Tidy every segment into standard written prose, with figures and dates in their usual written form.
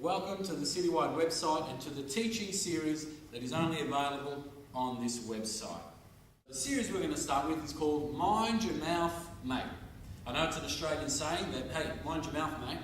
Welcome to the Citywide website and to the teaching series that is only available on this website. The series we're going to start with is called Mind Your Mouth, Mate. I know it's an Australian saying that, hey, mind your mouth, mate,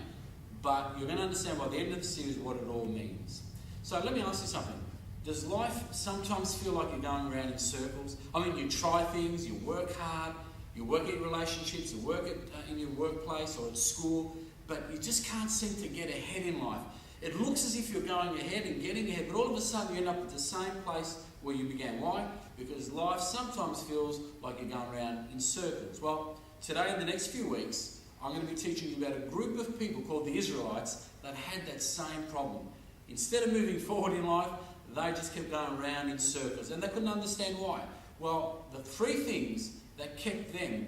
but you're going to understand by the end of the series what it all means. So let me ask you something. Does life sometimes feel like you're going around in circles? I mean, you try things, you work hard, you work at relationships, you work in your workplace or at school, but you just can't seem to get ahead in life. It looks as if you're going ahead and getting ahead, but all of a sudden you end up at the same place where you began. Why? Because life sometimes feels like you're going around in circles. Well, today in the next few weeks, I'm going to be teaching you about a group of people called the Israelites that had that same problem. Instead of moving forward in life, they just kept going around in circles, and they couldn't understand why. Well, the three things that kept them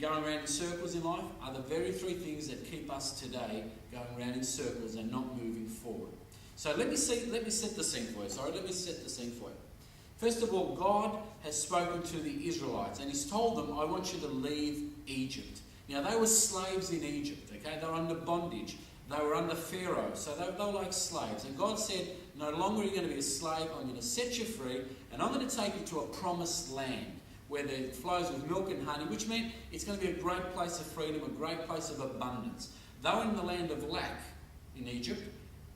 going around in circles in life are the very three things that keep us today going around in circles and not moving forward. So let me set the scene for you. First of all, God has spoken to the Israelites, and He's told them, I want you to leave Egypt. Now, they were slaves in Egypt, okay? They were under bondage. They were under Pharaoh, so they were like slaves. And God said, no longer are you going to be a slave, I'm going to set you free, and I'm going to take you to a promised land where it flows with milk and honey, which meant it's going to be a great place of freedom, a great place of abundance. They were in the land of lack in Egypt,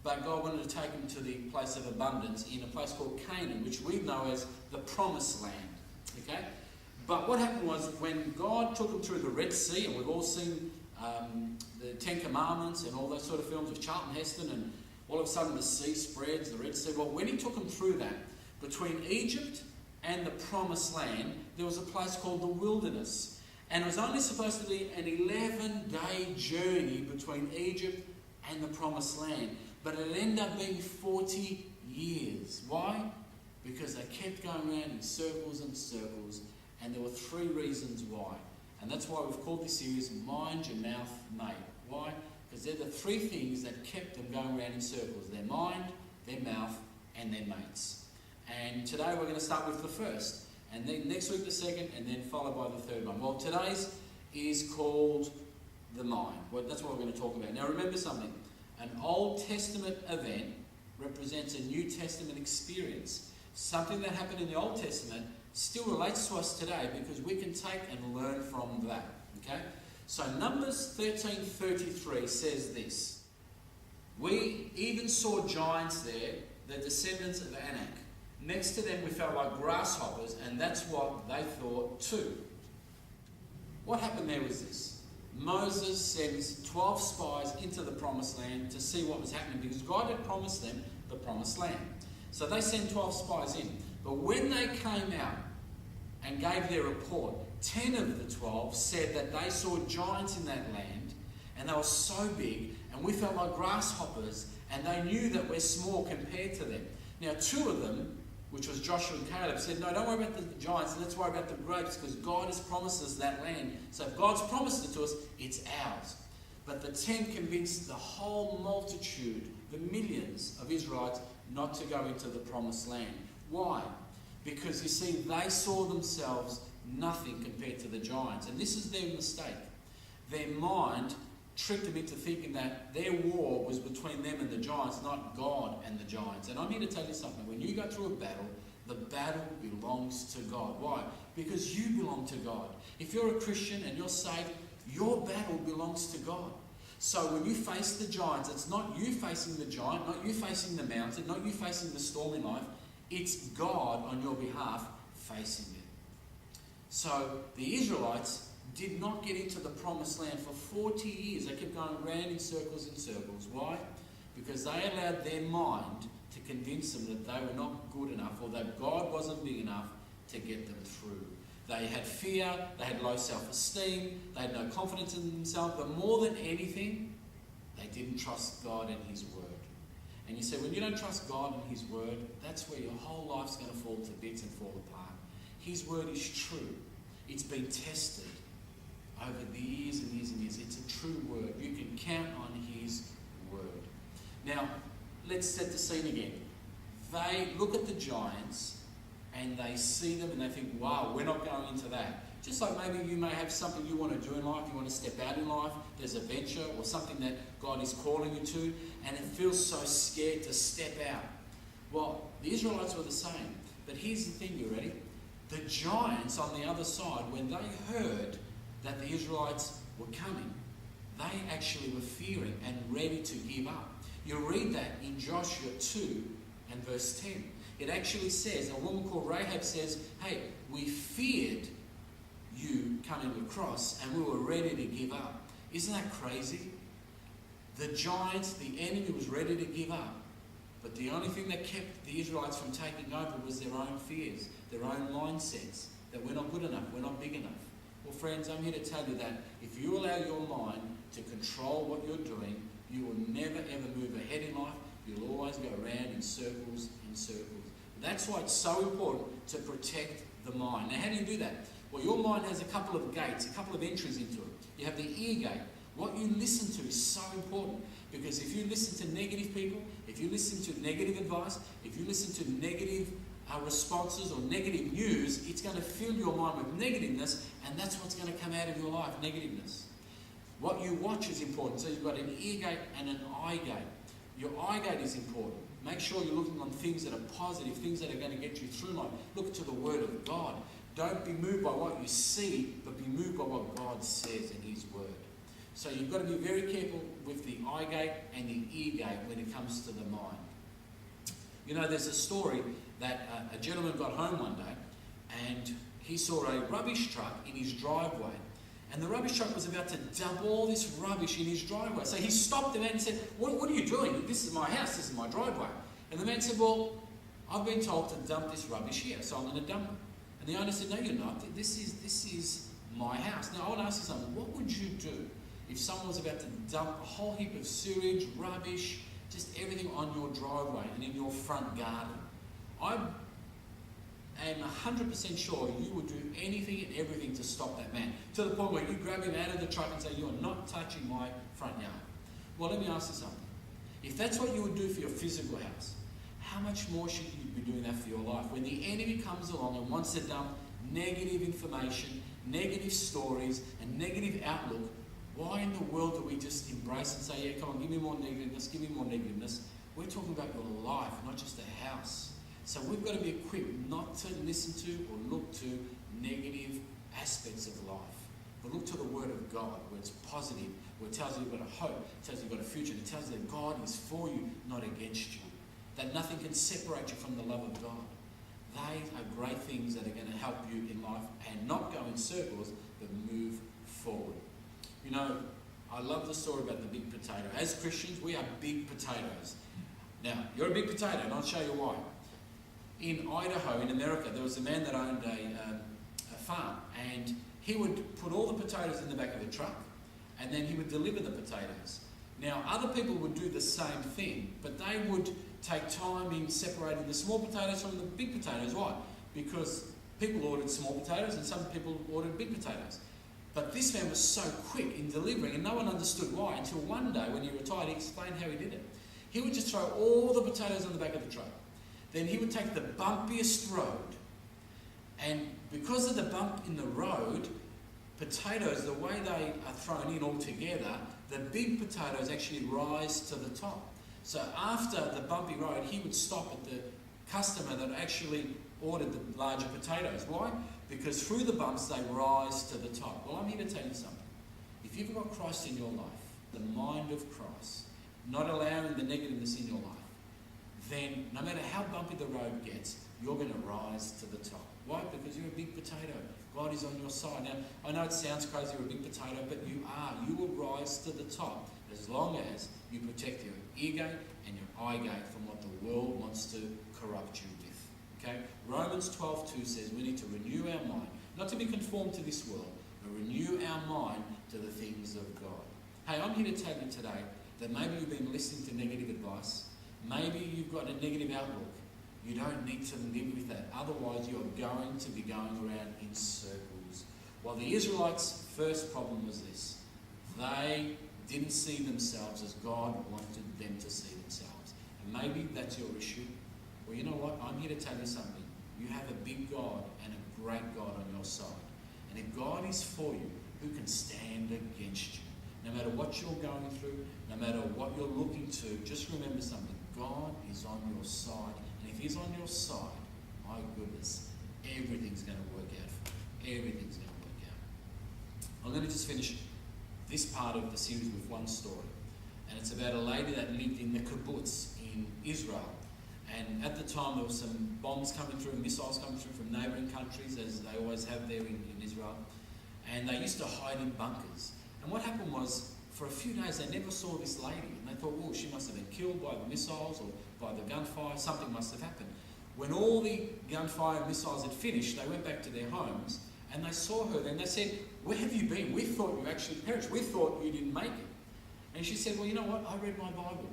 but God wanted to take them to the place of abundance in a place called Canaan, which we know as the promised land. Okay? But what happened was when God took them through the Red Sea, and we've all seen the Ten Commandments and all those sort of films with Charlton Heston, and all of a sudden the sea spreads, the Red Sea. Well, when He took them through that, between Egypt and the promised land, there was a place called the wilderness. And it was only supposed to be an 11-day journey between Egypt and the promised land. But it ended up being 40 years. Why? Because they kept going around in circles and circles, and there were three reasons why. And that's why we've called this series Mind Your Mouth, Mate. Why? Because they're the three things that kept them going around in circles. Their mind, their mouth, and their mates. And today we're going to start with the first, and then next week the second, and then followed by the third one. Well, today's is called the mind. Well, that's what we're going to talk about. Now remember something. An Old Testament event represents a New Testament experience. Something that happened in the Old Testament still relates to us today because we can take and learn from that. Okay? So Numbers 13:33 says this. We even saw giants there, the descendants of Anak. Next to them we felt like grasshoppers, and that's what they thought too. What happened there was this. Moses sends 12 spies into the promised land to see what was happening because God had promised them the promised land. So they sent 12 spies in. But when they came out and gave their report, 10 of the 12 said that they saw giants in that land, and they were so big, and we felt like grasshoppers, and they knew that we're small compared to them. Now 2 of them, which was Joshua and Caleb, said, no, don't worry about the giants, let's worry about the grapes, because God has promised us that land. So if God's promised it to us, it's ours. But the 10 convinced the whole multitude, the millions of Israelites, not to go into the promised land. Why? Because you see, they saw themselves nothing compared to the giants. And this is their mistake. Their mind tricked them into thinking that their war was between them and the giants, not God and the giants. And I'm here to tell you something. When you go through a battle, the battle belongs to God. Why? Because you belong to God. If you're a Christian and you're saved, your battle belongs to God. So when you face the giants, it's not you facing the giant, not you facing the mountain, not you facing the storm in life. It's God on your behalf facing it. So the Israelites did not get into the promised land for 40 years. They kept going around in circles and circles. Why? Because they allowed their mind to convince them that they were not good enough or that God wasn't big enough to get them through. They had fear, they had low self-esteem, they had no confidence in themselves, but more than anything, they didn't trust God and His Word. And you say, when you don't trust God and His Word, that's where your whole life's going to fall to bits and fall apart. His Word is true. It's been tested over the years and years and years. It's a true Word. You can count on His Word. Now, let's set the scene again. They look at the giants and they see them and they think, wow, we're not going into that. Just like maybe you may have something you want to do in life, you want to step out in life, there's a venture or something that God is calling you to, and it feels so scared to step out. Well, the Israelites were the same. But here's the thing, you ready? The giants on the other side, when they heard that the Israelites were coming, they actually were fearing and ready to give up. You read that in Joshua 2 and verse 10. It actually says, a woman called Rahab says, hey, we feared you coming across and we were ready to give up. Isn't that crazy? The giants, the enemy was ready to give up. But the only thing that kept the Israelites from taking over was their own fears, their own mindsets, that we're not good enough, we're not big enough. Well, friends, I'm here to tell you that if you allow your mind to control what you're doing, you will never ever move ahead in life. You'll always go around in circles and circles. That's why it's so important to protect the mind. Now, how do you do that? Well, your mind has a couple of gates, a couple of entries into it. You have the ear gate. What you listen to is so important, because if you listen to negative people, if you listen to negative advice, if you listen to negative responses or negative news, it's going to fill your mind with negativeness, and that's what's going to come out of your life, negativeness. What you watch is important. So you've got an ear gate and an eye gate. Your eye gate is important. Make sure you're looking on things that are positive, things that are going to get you through life. Look to the Word of God. Don't be moved by what you see, but be moved by what God says in His Word. So you've got to be very careful with the eye gate and the ear gate when it comes to the mind. You know, there's a story that a gentleman got home one day and he saw a rubbish truck in his driveway. And the rubbish truck was about to dump all this rubbish in his driveway. So he stopped the man and said, what are you doing? This is my house, this is my driveway. And the man said, well, I've been told to dump this rubbish here, so I'm going to dump it. And the owner said, no, you're not. This is my house. Now, I want to ask you something. What would you do if someone was about to dump a whole heap of sewage, rubbish, just everything on your driveway and in your front garden? I am 100% sure you would do anything and everything to stop that man, to the point where you grab him out of the truck and say, you are not touching my front yard. Well, let me ask you something. If that's what you would do for your physical house, how much more should you be doing that for your life? When the enemy comes along and wants to dump negative information, negative stories, and negative outlook, why in the world do we just embrace and say, yeah, come on, give me more negativeness, give me more negativeness? We're talking about your life, not just a house. So we've got to be equipped not to listen to or look to negative aspects of life, but look to the Word of God, where it's positive, where it tells you you've got a hope, it tells you you've got a future, it tells you that God is for you, not against you, that nothing can separate you from the love of God. They are great things that are going to help you in life and not go in circles, but move forward. You know, I love the story about the big potato. As Christians, we are big potatoes. Now, you're a big potato, and I'll show you why. In Idaho, in America, there was a man that owned a farm, and he would put all the potatoes in the back of a truck, and then he would deliver the potatoes. Now, other people would do the same thing, but they would take time in separating the small potatoes from the big potatoes. Why? Because people ordered small potatoes, and some people ordered big potatoes. But this man was so quick in delivering, and no one understood why, until one day when he retired, he explained how he did it. He would just throw all the potatoes on the back of the truck. Then he would take the bumpiest road, and because of the bump in the road, potatoes, the way they are thrown in all together, the big potatoes actually rise to the top. So after the bumpy road, he would stop at the customer that actually ordered the larger potatoes. Why? Because through the bumps, they rise to the top. Well, I'm here to tell you something. If you've got Christ in your life, the mind of Christ, not allowing the negativeness in your life, then no matter how bumpy the road gets, you're going to rise to the top. Why? Because you're a big potato. God is on your side. Now, I know it sounds crazy, you're a big potato, but you are. You will rise to the top as long as you protect your ear gate and your eye gate from what the world wants to corrupt you with. Okay? Romans 12:2 says we need to renew our mind, not to be conformed to this world, but renew our mind to the things of God. Hey, I'm here to tell you today that maybe you've been listening to negative advice. Maybe you've got a negative outlook. You don't need to live with that. Otherwise, you're going to be going around in circles. Well, the Israelites' first problem was this. They didn't see themselves as God wanted them to see themselves. And maybe that's your issue. Well, you know what? I'm here to tell you something. You have a big God and a great God on your side. And if God is for you, who can stand against you? No matter what you're going through, no matter what you're looking to, just remember something. God is on your side. And if he's on your side, my goodness, everything's going to work out for you. Everything's going to work out. I'm going to just finish this part of the series with one story. And it's about a lady that lived in the kibbutz in Israel. And at the time there were some bombs coming through, missiles coming through from neighbouring countries, as they always have there in Israel. And they used to hide in bunkers. And what happened was, for a few days they never saw this lady. And they thought, oh, she must have been killed by the missiles or by the gunfire, something must have happened. When all the gunfire and missiles had finished, they went back to their homes and they saw her then. They said, where have you been? We thought you actually perished. We thought you didn't make it. And she said, well, you know what? I read my Bible.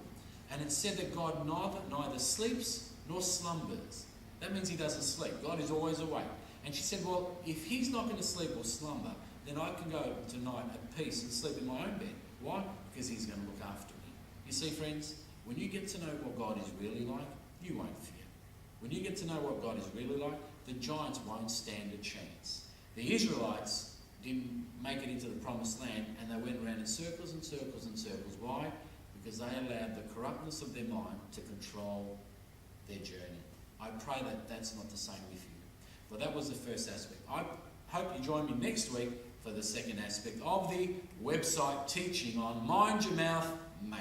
And it said that God neither sleeps nor slumbers. That means he doesn't sleep. God is always awake. And she said, well, if he's not going to sleep or slumber, then I can go tonight at peace and sleep in my own bed. Why? Because he's going to look after me. You see, friends, when you get to know what God is really like, you won't fear. When you get to know what God is really like, the giants won't stand a chance. The Israelites didn't make it into the promised land, and they went around in circles and circles and circles. Why? Because they allowed the corruptness of their mind to control their journey. I pray that that's not the same with you. Well, that was the first aspect. I hope you join me next week for the second aspect of the website teaching on Mind Your Mouth, Mate.